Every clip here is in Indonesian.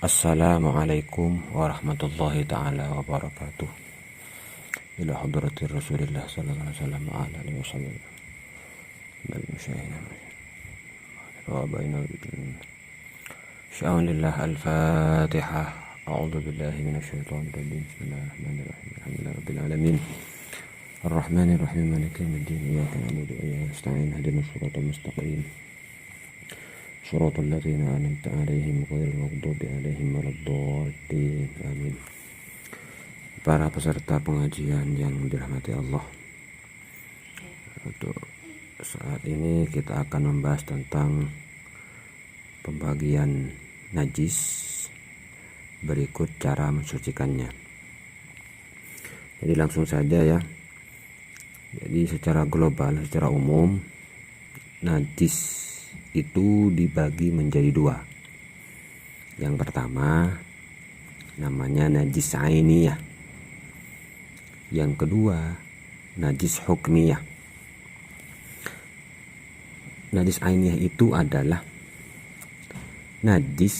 Assalamualaikum warahmatullahi ta'ala wabarakatuh. Ila hadratir Rasulillah sallallahu alaihi wasallam wa ala alihi wasallam. Bal musyahina wa baina sya'unillah al-Fatihah. A'udzu billahi minasyaitonir rajim. Bismillahirrahmanirrahim. Alhamdulillahi rabbil alamin. Ar-Rahmanir Rahim. Maliki yaumiddin. Iyyaka na'budu wa iyyaka nasta'in. Ihdinas siratal mustaqim. Shiratal ladzina an'amta 'alaihim ghairil maghdubi 'alaihim waladdallin. Amin. Para peserta pengajian yang dirahmati Allah, untuk saat ini kita akan membahas tentang pembagian najis, berikut cara mensucikannya. Jadi langsung saja ya. Jadi secara global, secara umum, najis itu dibagi menjadi dua. Yang pertama namanya najis ainiyah, yang kedua najis hukmiyah. Najis ainiyah itu adalah najis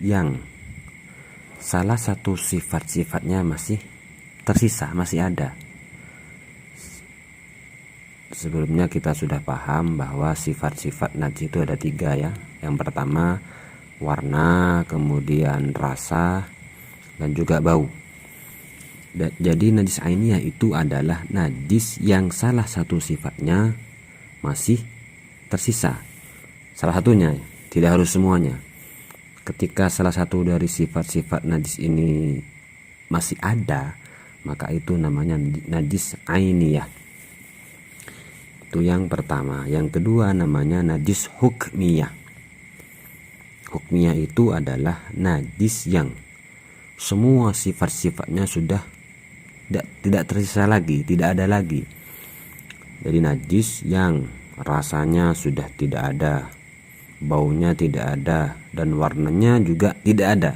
yang salah satu sifat-sifatnya masih tersisa, masih ada. Sebelumnya kita sudah paham bahwa sifat-sifat najis itu ada tiga ya. Yang pertama warna, kemudian rasa, dan juga bau. Jadi najis ainiyah itu adalah najis yang salah satu sifatnya masih tersisa. Salah satunya, tidak harus semuanya. Ketika salah satu dari sifat-sifat najis ini masih ada, maka itu namanya najis ainiyah. Itu yang pertama. Yang kedua namanya najis hukmiyah. Hukmiyah itu adalah najis yang semua sifat-sifatnya sudah tidak tersisa lagi, tidak ada lagi. Jadi najis yang rasanya sudah tidak ada, baunya tidak ada, dan warnanya juga tidak ada,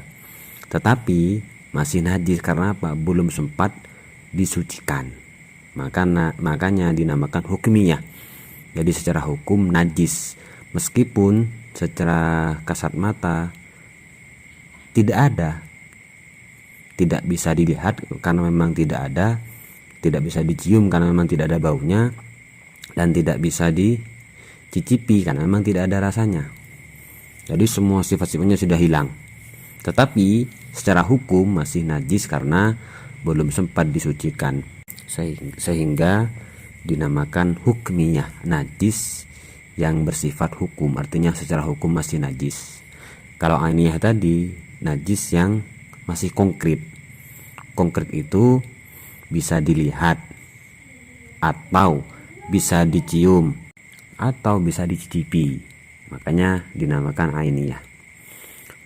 tetapi masih najis karena apa? Belum sempat disucikan. Makanya dinamakan hukmiyah. Jadi secara hukum najis, meskipun secara kasat mata tidak ada, tidak bisa dilihat karena memang tidak ada, tidak bisa dicium karena memang tidak ada baunya, dan tidak bisa dicicipi karena memang tidak ada rasanya. Jadi semua sifat-sifatnya sudah hilang, tetapi secara hukum masih najis karena belum sempat disucikan, sehingga dinamakan hukmiyah, najis yang bersifat hukum, artinya secara hukum masih najis. Kalau ainiyah tadi najis yang masih konkret. Konkret itu bisa dilihat, atau bisa dicium, atau bisa dicicipi, makanya dinamakan ainiyah.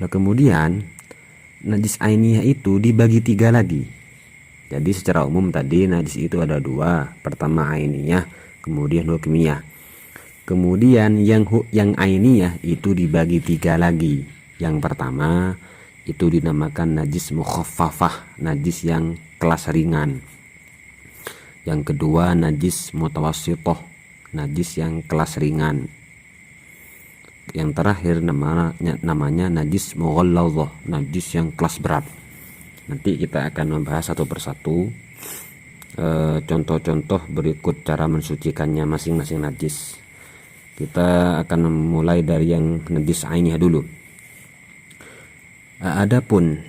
Nah, kemudian najis ainiyah itu dibagi tiga lagi. Jadi secara umum tadi najis itu ada dua. Pertama ainiyah, kemudian hukmiyah. Kemudian yang ainiyah itu dibagi tiga lagi. Yang pertama itu dinamakan najis mukhaffafah, najis yang kelas ringan. Yang kedua najis mutawassithah, najis yang kelas ringan. Yang terakhir namanya najis mughalladzah, najis yang kelas berat. Nanti kita akan membahas satu persatu contoh-contoh berikut cara mensucikannya masing-masing najis. Kita akan memulai dari yang najis ainiyah dulu. Adapun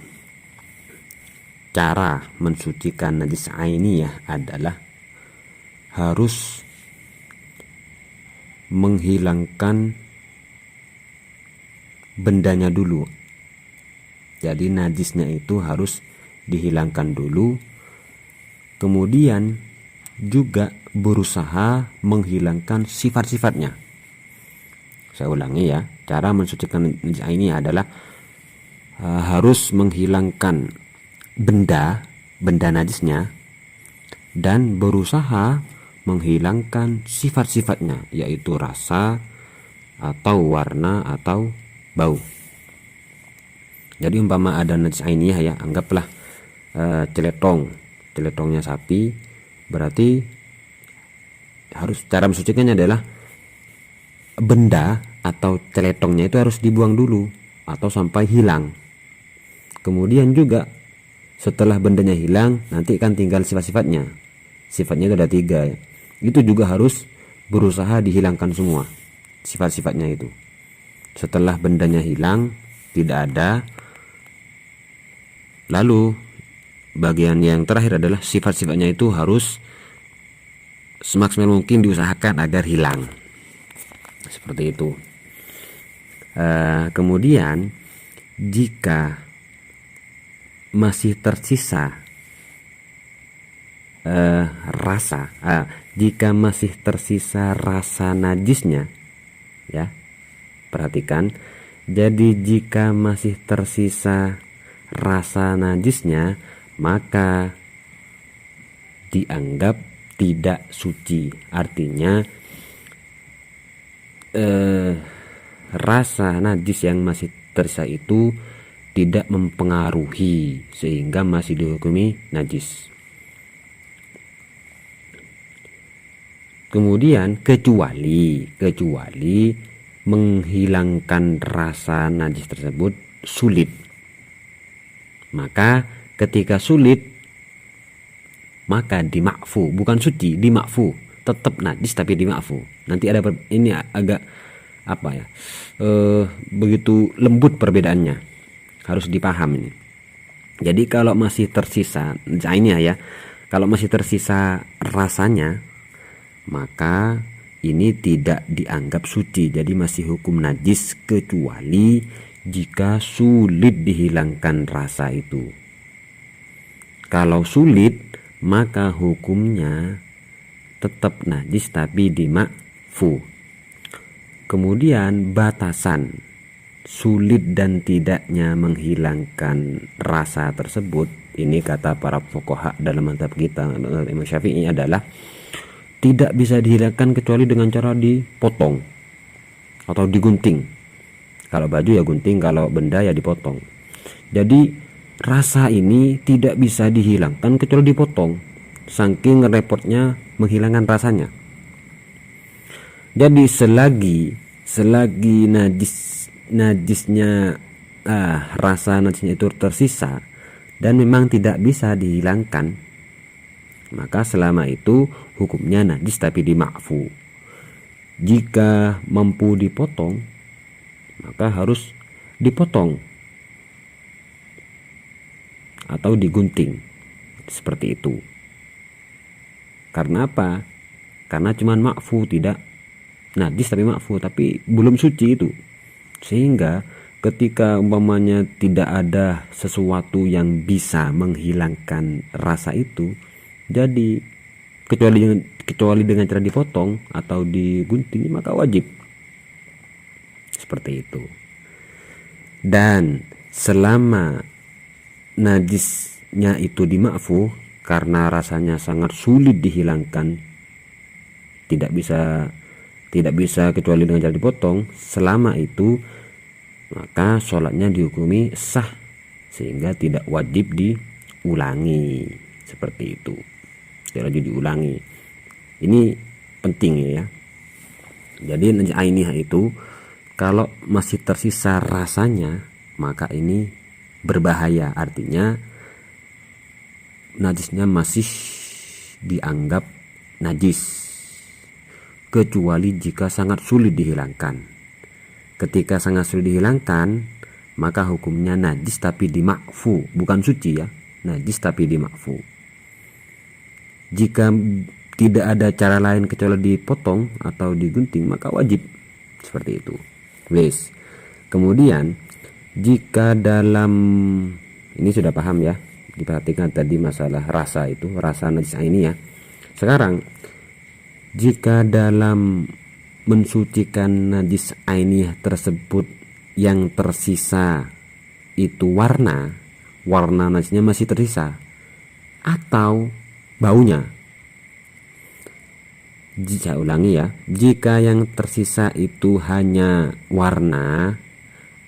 cara mensucikan najis ainiyah adalah harus menghilangkan bendanya dulu. Jadi najisnya itu harus dihilangkan dulu, kemudian juga berusaha menghilangkan sifat-sifatnya. Saya ulangi ya, cara mensucikan najis ini adalah harus menghilangkan benda najisnya dan berusaha menghilangkan sifat-sifatnya, yaitu rasa atau warna atau bau. Jadi umpama ada najis ainiyah ya, anggaplah celetongnya sapi, berarti harus cara mensucikannya adalah benda atau celetongnya itu harus dibuang dulu atau sampai hilang. Kemudian juga setelah bendanya hilang, nanti kan tinggal sifat-sifatnya. Sifatnya itu ada 3 ya. Itu juga harus berusaha dihilangkan semua sifat-sifatnya itu. Setelah bendanya hilang, tidak ada, lalu bagian yang terakhir adalah sifat-sifatnya itu harus semaksimal mungkin diusahakan agar hilang. Seperti itu. Kemudian jika masih tersisa jika masih tersisa rasa najisnya, ya, perhatikan. Jadi jika masih tersisa rasa najisnya, maka dianggap tidak suci. Artinya rasa najis yang masih tersisa itu tidak mempengaruhi sehingga masih dihukumi najis. Kemudian kecuali menghilangkan rasa najis tersebut sulit. Maka ketika sulit, maka dimakfu, bukan suci, dimakfu. Tetap najis tapi dimakfu. Nanti ada ini agak begitu lembut perbedaannya. Harus dipaham ini. Jadi kalau masih tersisa, kalau masih tersisa rasanya, maka ini tidak dianggap suci. Jadi masih hukum najis kecuali jika sulit dihilangkan rasa itu. Kalau sulit, maka hukumnya tetap najis tapi dimakfu. Kemudian batasan sulit dan tidaknya menghilangkan rasa tersebut, ini kata para fuqaha dalam mazhab kita, Imam Syafi'i, adalah tidak bisa dihilangkan kecuali dengan cara dipotong atau digunting. Kalau baju ya gunting, kalau benda ya dipotong. Jadi rasa ini tidak bisa dihilangkan kecuali dipotong, saking repotnya menghilangkan rasanya. Jadi selagi najisnya rasa najisnya itu tersisa dan memang tidak bisa dihilangkan, maka selama itu hukumnya najis tapi dimakfu. Jika mampu dipotong, maka harus dipotong atau digunting, seperti itu. Karena apa? Karena cuman makfu, tidak najis tapi makfu, tapi belum suci itu. Sehingga ketika umpamanya tidak ada sesuatu yang bisa menghilangkan rasa itu, jadi kecuali dengan cara dipotong atau digunting, maka wajib. Seperti itu. Dan selama najisnya itu dimakfu karena rasanya sangat sulit dihilangkan, tidak bisa kecuali dengan cara dipotong, selama itu maka sholatnya dihukumi sah sehingga tidak wajib diulangi. Seperti itu, tidak wajib diulangi. Ini penting ya. Jadi najis ainiyah itu kalau masih tersisa rasanya, maka ini berbahaya. Artinya najisnya masih dianggap najis, kecuali jika sangat sulit dihilangkan. Ketika sangat sulit dihilangkan, maka hukumnya najis tapi dimakfu, bukan suci ya, najis tapi dimakfu. Jika tidak ada cara lain kecuali dipotong atau digunting, maka wajib. Seperti itu. Wes. Kemudian jika dalam ini sudah paham ya, diperhatikan tadi masalah rasa itu, rasa najis ini ya. Sekarang jika dalam mensucikan najis ainiyah tersebut yang tersisa itu warna najisnya masih tersisa atau baunya. Saya ulangi ya, jika yang tersisa itu hanya warna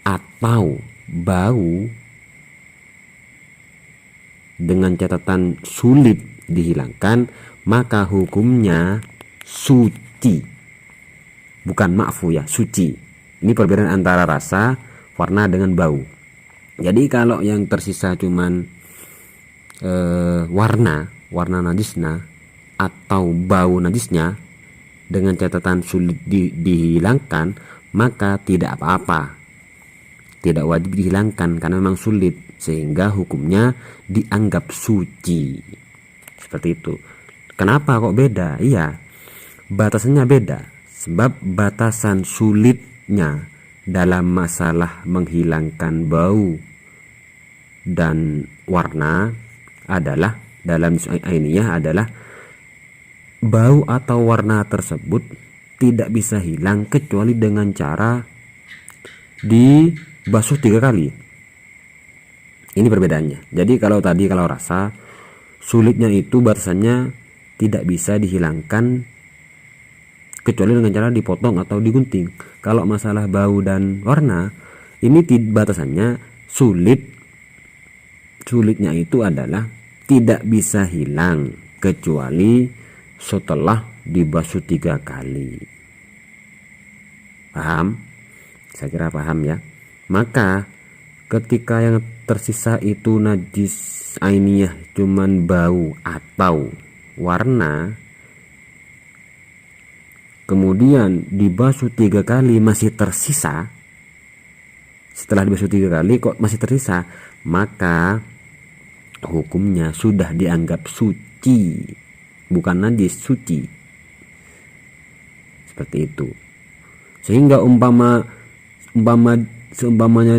atau bau dengan catatan sulit dihilangkan, maka hukumnya suci, bukan makfu ya, suci. Ini perbedaan antara rasa, warna dengan bau. Jadi kalau yang tersisa cuman warna najisnya atau bau najisnya dengan catatan sulit dihilangkan, maka tidak apa-apa, tidak wajib dihilangkan karena memang sulit, sehingga hukumnya dianggap suci. Seperti itu. Kenapa kok beda? Iya, batasannya beda, sebab batasan sulitnya dalam masalah menghilangkan bau dan warna adalah, dalam ainiyah adalah, bau atau warna tersebut tidak bisa hilang kecuali dengan cara dibasuh 3 kali. Ini perbedaannya. Jadi kalau rasa sulitnya itu batasannya tidak bisa dihilangkan kecuali dengan cara dipotong atau digunting. Kalau masalah bau dan warna, ini batasannya sulitnya itu adalah tidak bisa hilang kecuali setelah dibasuh 3 kali. Paham? Saya kira paham ya. Maka ketika yang tersisa itu najis ainiyah cuman bau atau warna, kemudian dibasuh 3 kali masih tersisa, setelah dibasuh 3 kali kok masih tersisa, maka hukumnya sudah dianggap suci, bukan najis, suci. Seperti itu. Sehingga seumpamanya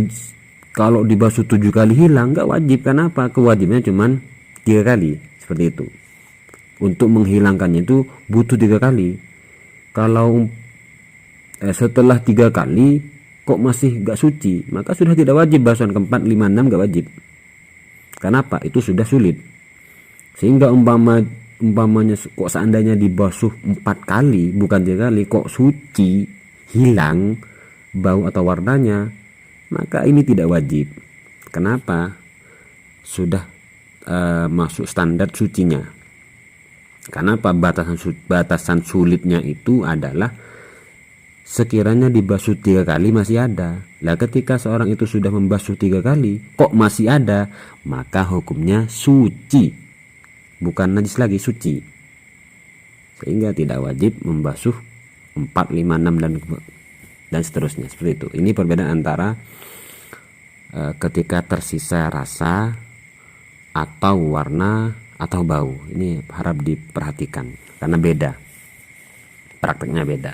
kalau dibasuh 7 kali hilang, nggak wajib. Kenapa? Kewajibannya cuman 3 kali. Seperti itu. Untuk menghilangkannya itu butuh 3 kali. Kalau setelah 3 kali kok masih nggak suci, maka sudah tidak wajib basuhan keempat, 5, 6 nggak wajib. Kenapa? Itu sudah sulit. Sehingga umpamanya kok seandainya dibasuh 4 kali bukan 3 kali kok suci, hilang bau atau warnanya, maka ini tidak wajib. Kenapa? Sudah masuk standar sucinya. Kenapa? Batasan sulitnya itu adalah sekiranya dibasuh 3 kali masih ada. Lah ketika seorang itu sudah membasuh 3 kali kok masih ada, maka hukumnya suci, bukan najis lagi, suci. Sehingga tidak wajib membasuh 4, 5, 6 dan seterusnya. Seperti itu. Ini perbedaan antara ketika tersisa rasa atau warna atau bau. Ini harap diperhatikan karena beda, prakteknya beda.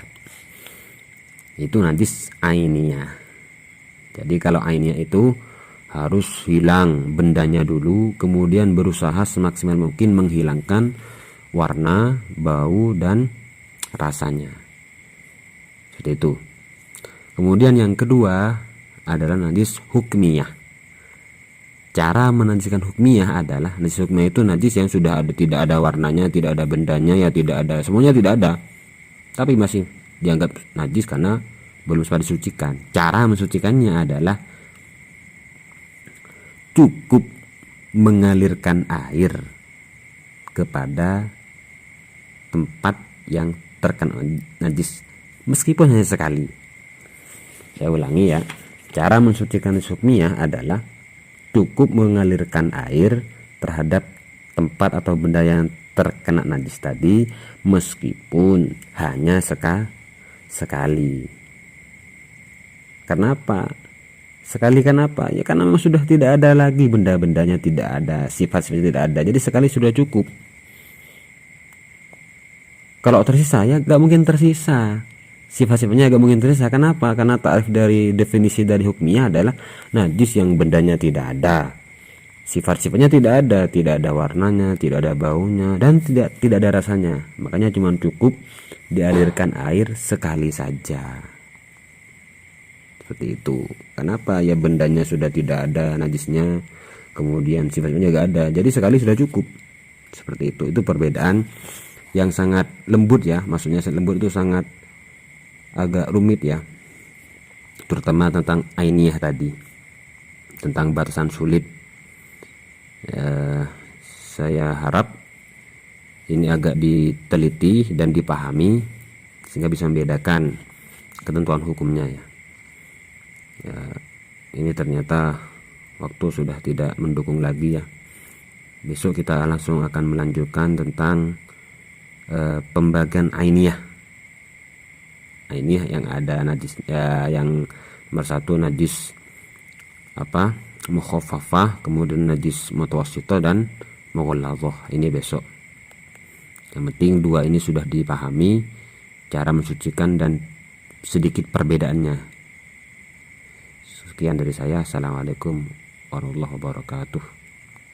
Itu najis ainiyah. Jadi kalau ainiyah itu harus hilang bendanya dulu, kemudian berusaha semaksimal mungkin menghilangkan warna, bau dan rasanya. Seperti itu. Kemudian yang kedua adalah najis hukmiyah. Cara menajiskan hukmiyah adalah, najis hukmiyah itu najis yang sudah ada, tidak ada warnanya, tidak ada bendanya, ya tidak ada, semuanya tidak ada, tapi masih dianggap najis karena belum sempat disucikan. Cara mensucikannya adalah cukup mengalirkan air kepada tempat yang terkena najis meskipun hanya sekali. Saya ulangi ya. Cara mensucikan hukmiyah adalah cukup mengalirkan air terhadap tempat atau benda yang terkena najis tadi meskipun hanya sekali. Kenapa? Sekali kenapa? Ya karena memang sudah tidak ada lagi benda-bendanya, tidak ada, sifat-sifatnya tidak ada. Jadi sekali sudah cukup. Kalau tersisa ya gak mungkin tersisa. Sifat-sifatnya gak mungkin tersisa. Kenapa? Karena ta'rif dari definisi dari hukmiyah adalah najis yang bendanya tidak ada, sifat-sifatnya tidak ada warnanya, tidak ada baunya, dan tidak ada rasanya. Makanya cuma cukup dialirkan air sekali saja. Seperti itu. Kenapa? Ya bendanya sudah tidak ada najisnya, kemudian sifatnya gak ada, jadi sekali sudah cukup. Seperti itu. Itu perbedaan yang sangat lembut ya. Maksudnya lembut itu sangat agak rumit ya, terutama tentang ainiyah tadi, tentang batasan sulit. Saya harap ini agak diteliti dan dipahami sehingga bisa membedakan ketentuan hukumnya ya. Ini ternyata waktu sudah tidak mendukung lagi ya. Besok kita langsung akan melanjutkan tentang pembagian ainiyah yang ada najis ya, yang nomor 1 najis mukhaffafah, kemudian najis mutawassithah dan mughalladzah. Ini besok. Yang penting 2 ini sudah dipahami cara mensucikan dan sedikit perbedaannya. Sekian dari saya. Assalamualaikum warahmatullahi wabarakatuh.